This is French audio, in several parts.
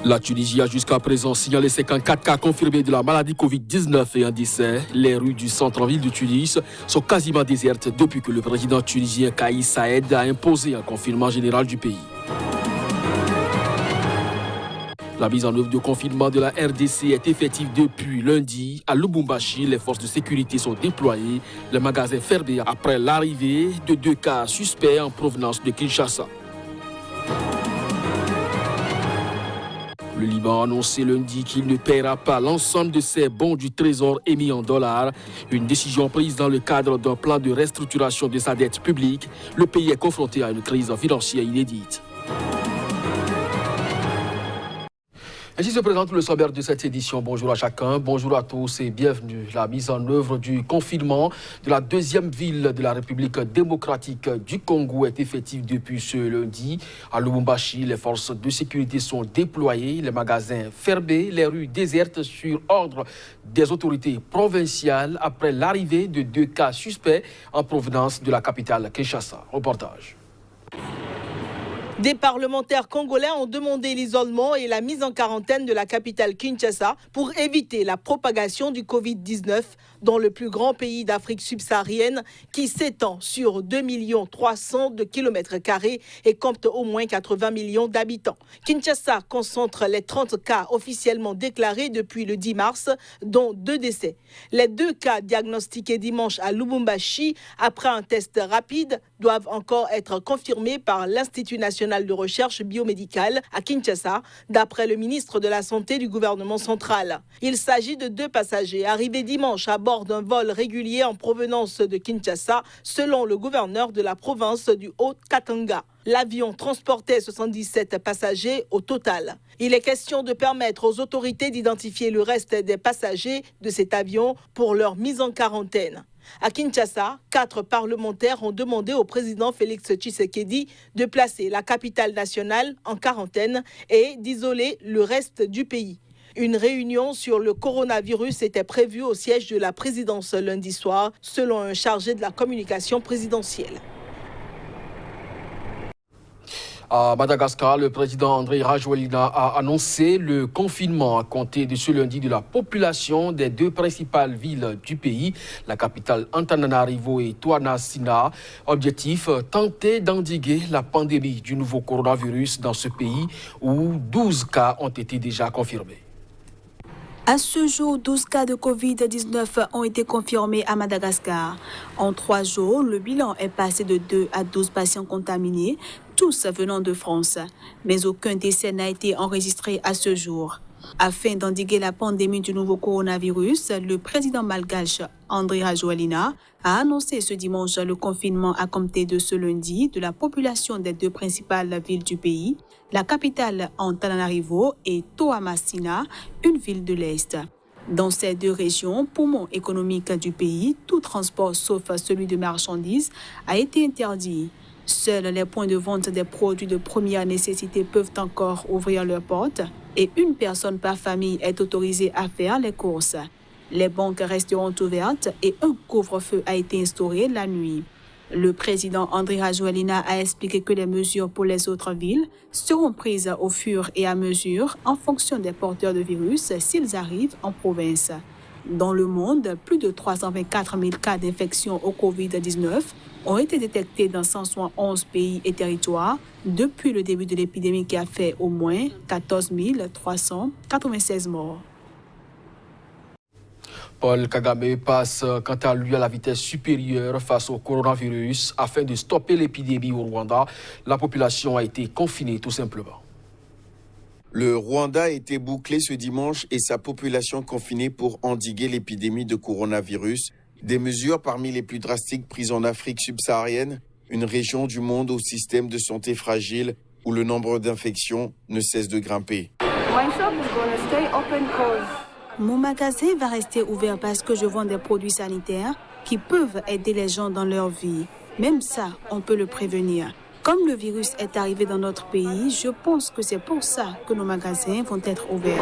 La Tunisie a jusqu'à présent signalé 54 cas confirmés de la maladie Covid-19 et un décès. Les rues du centre-ville de Tunis sont quasiment désertes depuis que le président tunisien Kais Saied a imposé un confinement général du pays. La mise en œuvre du confinement de la RDC est effective depuis lundi. À Lubumbashi, les forces de sécurité sont déployées. Le magasin fermé après l'arrivée de 2 cas suspects en provenance de Kinshasa. Le Liban a annoncé lundi qu'il ne paiera pas l'ensemble de ses bons du Trésor émis en dollars. Une décision prise dans le cadre d'un plan de restructuration de sa dette publique. Le pays est confronté à une crise financière inédite. Ainsi se présente le sommaire de cette édition. Bonjour à chacun, bonjour à tous et bienvenue. La mise en œuvre du confinement de la deuxième ville de la République démocratique du Congo est effective depuis ce lundi. À Lubumbashi, les forces de sécurité sont déployées, les magasins fermés, les rues désertes sur ordre des autorités provinciales après l'arrivée de 2 cas suspects en provenance de la capitale Kinshasa. Reportage. Des parlementaires congolais ont demandé l'isolement et la mise en quarantaine de la capitale Kinshasa pour éviter la propagation du Covid-19 dans le plus grand pays d'Afrique subsaharienne qui s'étend sur 2,3 millions de km² et compte au moins 80 millions d'habitants. Kinshasa concentre les 30 cas officiellement déclarés depuis le 10 mars, dont 2 décès. Les 2 cas diagnostiqués dimanche à Lubumbashi après un test rapide doivent encore être confirmés par l'Institut national de recherche biomédicale à Kinshasa, d'après le ministre de la Santé du gouvernement central. Il s'agit de 2 passagers arrivés dimanche à bord d'un vol régulier en provenance de Kinshasa, selon le gouverneur de la province du Haut-Katanga. L'avion transportait 77 passagers au total. Il est question de permettre aux autorités d'identifier le reste des passagers de cet avion pour leur mise en quarantaine. À Kinshasa, 4 parlementaires ont demandé au président Félix Tshisekedi de placer la capitale nationale en quarantaine et d'isoler le reste du pays. Une réunion sur le coronavirus était prévue au siège de la présidence lundi soir, selon un chargé de la communication présidentielle. À Madagascar, le président Andry Rajoelina a annoncé le confinement à compter de ce lundi de la population des 2 principales villes du pays, la capitale Antananarivo et Toamasina. Objectif, tenter d'endiguer la pandémie du nouveau coronavirus dans ce pays où 12 cas ont été déjà confirmés. À ce jour, 12 cas de Covid-19 ont été confirmés à Madagascar. En 3 jours, le bilan est passé de 2 à 12 patients contaminés, tous venant de France. Mais aucun décès n'a été enregistré à ce jour. Afin d'endiguer la pandémie du nouveau coronavirus, le président malgache Andry Rajoelina a annoncé ce dimanche le confinement à compter de ce lundi de la population des 2 principales villes du pays, la capitale Antananarivo et Toamasina, une ville de l'Est. Dans ces 2 régions, poumons économiques du pays, tout transport sauf celui de marchandises a été interdit. Seuls les points de vente des produits de première nécessité peuvent encore ouvrir leurs portes et une personne par famille est autorisée à faire les courses. Les banques resteront ouvertes et un couvre-feu a été instauré la nuit. Le président Andry Rajoelina a expliqué que les mesures pour les autres villes seront prises au fur et à mesure en fonction des porteurs de virus s'ils arrivent en province. Dans le monde, plus de 324 000 cas d'infection au Covid-19 ont été détectés dans 171 pays et territoires depuis le début de l'épidémie qui a fait au moins 14 396 morts. Paul Kagame passe quant à lui à la vitesse supérieure face au coronavirus afin de stopper l'épidémie au Rwanda. La population a été confinée tout simplement. Le Rwanda a été bouclé ce dimanche et sa population confinée pour endiguer l'épidémie de coronavirus. Des mesures parmi les plus drastiques prises en Afrique subsaharienne, une région du monde au système de santé fragile où le nombre d'infections ne cesse de grimper. Mon magasin va rester ouvert parce que je vends des produits sanitaires qui peuvent aider les gens dans leur vie. Même ça, on peut le prévenir. Comme le virus est arrivé dans notre pays, je pense que c'est pour ça que nos magasins vont être ouverts.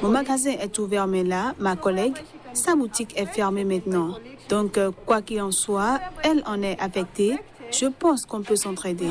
Mon magasin est ouvert, mais là, ma collègue, sa boutique est fermée maintenant. Donc, quoi qu'il en soit, elle en est affectée Je pense qu'on peut s'entraider.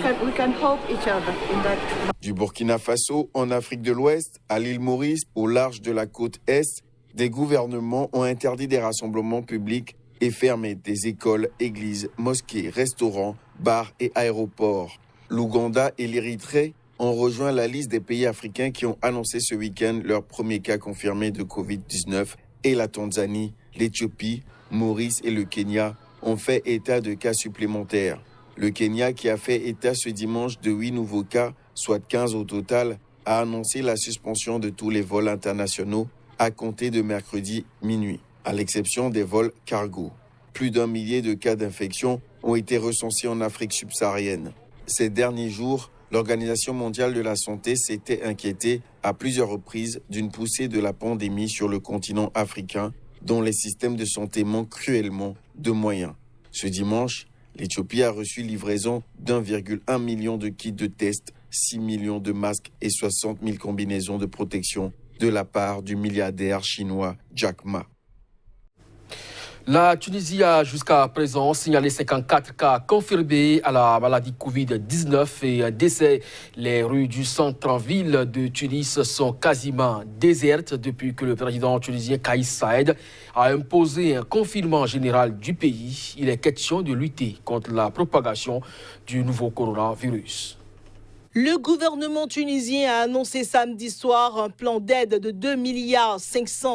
Du Burkina Faso, en Afrique de l'Ouest, à l'île Maurice, au large de la côte Est, des gouvernements ont interdit des rassemblements publics et fermé des écoles, églises, mosquées, restaurants, bars et aéroports. L'Ouganda et l'Érythrée ont rejoint la liste des pays africains qui ont annoncé ce week-end leur premier cas confirmé de Covid-19 et la Tanzanie, l'Éthiopie, Maurice et le Kenya ont fait état de cas supplémentaires. Le Kenya, qui a fait état ce dimanche de 8 nouveaux cas, soit 15 au total, a annoncé la suspension de tous les vols internationaux à compter de mercredi minuit, à l'exception des vols cargo. Plus d'1 millier de cas d'infection ont été recensés en Afrique subsaharienne. Ces derniers jours, l'Organisation mondiale de la santé s'était inquiétée à plusieurs reprises d'une poussée de la pandémie sur le continent africain, dont les systèmes de santé manquent cruellement de moyens. Ce dimanche, l'Éthiopie a reçu livraison d'1,1 million de kits de tests, 6 millions de masques et 60 000 combinaisons de protection de la part du milliardaire chinois Jack Ma. La Tunisie a jusqu'à présent signalé 54 cas confirmés à la maladie Covid-19 et un décès. Les rues du centre-ville de Tunis sont quasiment désertes depuis que le président tunisien Kais Saied a imposé un confinement général du pays. Il est question de lutter contre la propagation du nouveau coronavirus. Le gouvernement tunisien a annoncé samedi soir un plan d'aide de 2,5 milliards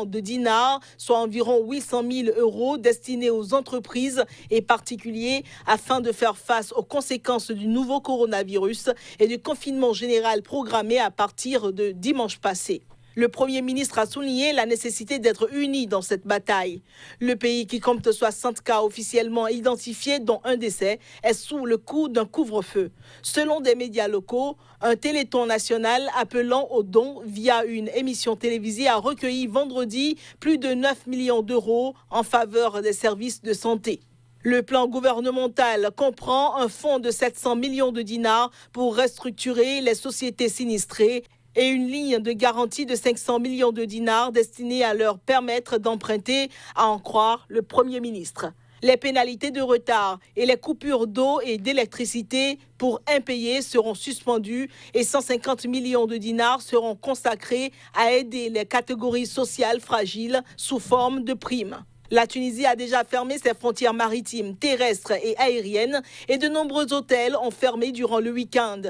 de dinars, soit environ 800 000 euros destinés aux entreprises et particuliers afin de faire face aux conséquences du nouveau coronavirus et du confinement général programmé à partir de dimanche passé. Le Premier ministre a souligné la nécessité d'être unis dans cette bataille. Le pays, qui compte 60 cas officiellement identifiés, dont un décès, est sous le coup d'un couvre-feu. Selon des médias locaux, un téléthon national appelant aux dons via une émission télévisée a recueilli vendredi plus de 9 millions d'euros en faveur des services de santé. Le plan gouvernemental comprend un fonds de 700 millions de dinars pour restructurer les sociétés sinistrées et une ligne de garantie de 500 millions de dinars destinée à leur permettre d'emprunter, à en croire le Premier ministre. Les pénalités de retard et les coupures d'eau et d'électricité pour impayés seront suspendues et 150 millions de dinars seront consacrés à aider les catégories sociales fragiles sous forme de primes. La Tunisie a déjà fermé ses frontières maritimes, terrestres et aériennes et de nombreux hôtels ont fermé durant le week-end.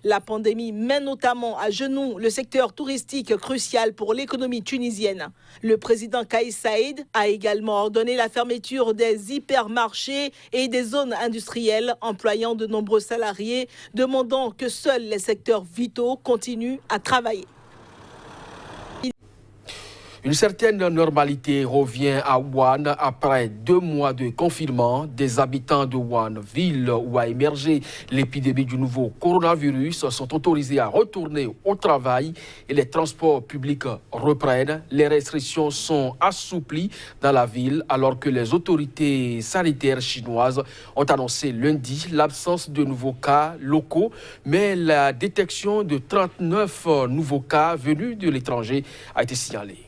La pandémie met notamment à genoux le secteur touristique crucial pour l'économie tunisienne. Le président Kais Saied a également ordonné la fermeture des hypermarchés et des zones industrielles employant de nombreux salariés, demandant que seuls les secteurs vitaux continuent à travailler. Une certaine normalité revient à Wuhan après 2 mois de confinement. Des habitants de Wuhan, ville où a émergé l'épidémie du nouveau coronavirus, sont autorisés à retourner au travail et les transports publics reprennent. Les restrictions sont assouplies dans la ville alors que les autorités sanitaires chinoises ont annoncé lundi l'absence de nouveaux cas locaux, mais la détection de 39 nouveaux cas venus de l'étranger a été signalée.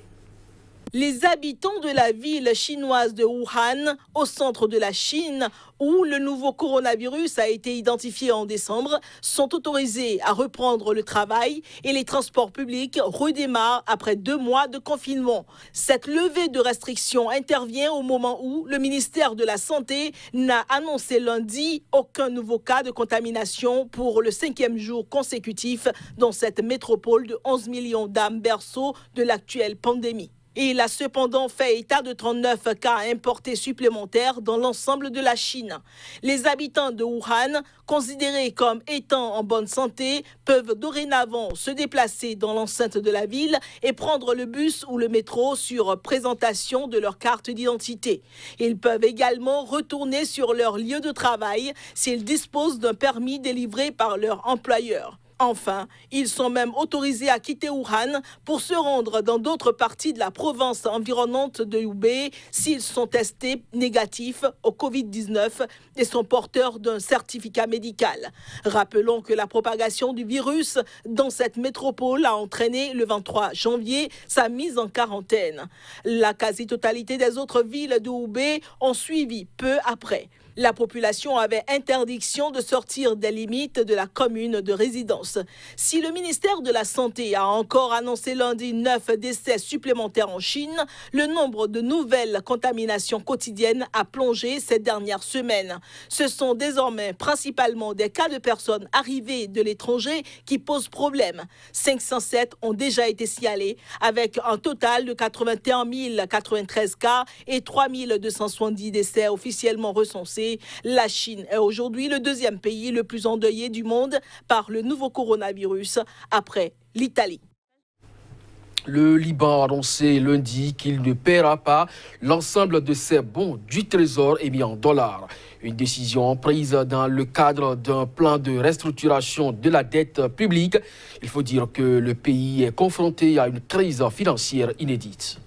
Les habitants de la ville chinoise de Wuhan, au centre de la Chine, où le nouveau coronavirus a été identifié en décembre, sont autorisés à reprendre le travail et les transports publics redémarrent après 2 mois de confinement. Cette levée de restrictions intervient au moment où le ministère de la Santé n'a annoncé lundi aucun nouveau cas de contamination pour le 5e jour consécutif dans cette métropole de 11 millions d'âmes berceau de l'actuelle pandémie. Il a cependant fait état de 39 cas importés supplémentaires dans l'ensemble de la Chine. Les habitants de Wuhan, considérés comme étant en bonne santé, peuvent dorénavant se déplacer dans l'enceinte de la ville et prendre le bus ou le métro sur présentation de leur carte d'identité. Ils peuvent également retourner sur leur lieu de travail s'ils disposent d'un permis délivré par leur employeur. Enfin, ils sont même autorisés à quitter Wuhan pour se rendre dans d'autres parties de la province environnante de Hubei s'ils sont testés négatifs au Covid-19 et sont porteurs d'un certificat médical. Rappelons que la propagation du virus dans cette métropole a entraîné le 23 janvier sa mise en quarantaine. La quasi-totalité des autres villes de Hubei ont suivi peu après. La population avait interdiction de sortir des limites de la commune de résidence. Si le ministère de la Santé a encore annoncé lundi 9 décès supplémentaires en Chine, le nombre de nouvelles contaminations quotidiennes a plongé ces dernières semaines. Ce sont désormais principalement des cas de personnes arrivées de l'étranger qui posent problème. 507 ont déjà été signalés avec un total de 81 093 cas et 3 270 décès officiellement recensés. La Chine est aujourd'hui le deuxième pays le plus endeuillé du monde par le nouveau coronavirus, après l'Italie. Le Liban a annoncé lundi qu'il ne paiera pas l'ensemble de ses bons du Trésor émis en dollars. Une décision prise dans le cadre d'un plan de restructuration de la dette publique. Il faut dire que le pays est confronté à une crise financière inédite.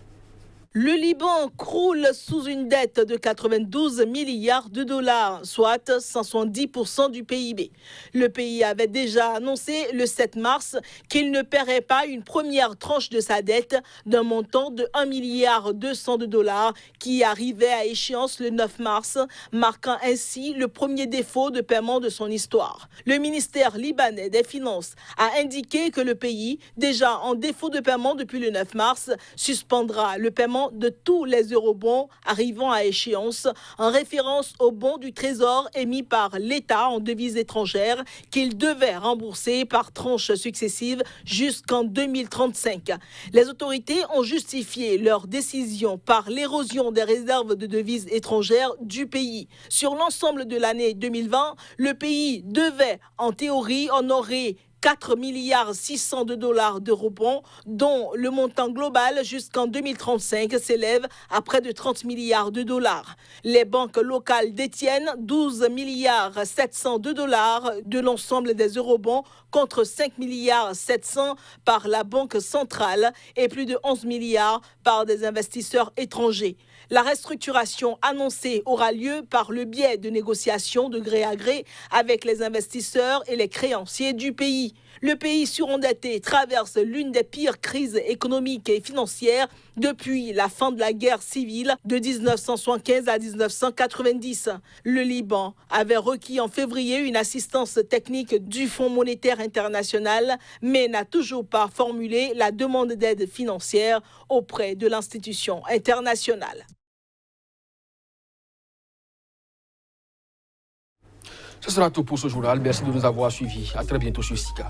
Le Liban croule sous une dette de 92 milliards de dollars, soit 170% du PIB. Le pays avait déjà annoncé le 7 mars qu'il ne paierait pas une première tranche de sa dette d'un montant de 1,2 milliard de dollars qui arrivait à échéance le 9 mars, marquant ainsi le premier défaut de paiement de son histoire. Le ministère libanais des Finances a indiqué que le pays, déjà en défaut de paiement depuis le 9 mars, suspendra le paiement de tous les eurobonds arrivant à échéance en référence aux bons du Trésor émis par l'État en devises étrangères qu'il devait rembourser par tranches successives jusqu'en 2035. Les autorités ont justifié leur décision par l'érosion des réserves de devises étrangères du pays. Sur l'ensemble de l'année 2020, le pays devait en théorie honorer 4 milliards 600 de dollars d'eurobonds, dont le montant global jusqu'en 2035 s'élève à près de 30 milliards de dollars. Les banques locales détiennent 12 milliards 700 de dollars de l'ensemble des eurobonds contre 5 milliards 700 par la Banque centrale et plus de 11 milliards par des investisseurs étrangers. La restructuration annoncée aura lieu par le biais de négociations de gré à gré avec les investisseurs et les créanciers du pays. Le pays surendetté traverse l'une des pires crises économiques et financières depuis la fin de la guerre civile de 1975 à 1990. Le Liban avait requis en février une assistance technique du Fonds monétaire international, mais n'a toujours pas formulé la demande d'aide financière auprès de l'institution internationale. Ce sera tout pour ce journal. Merci de nous avoir suivis. À très bientôt sur SICA.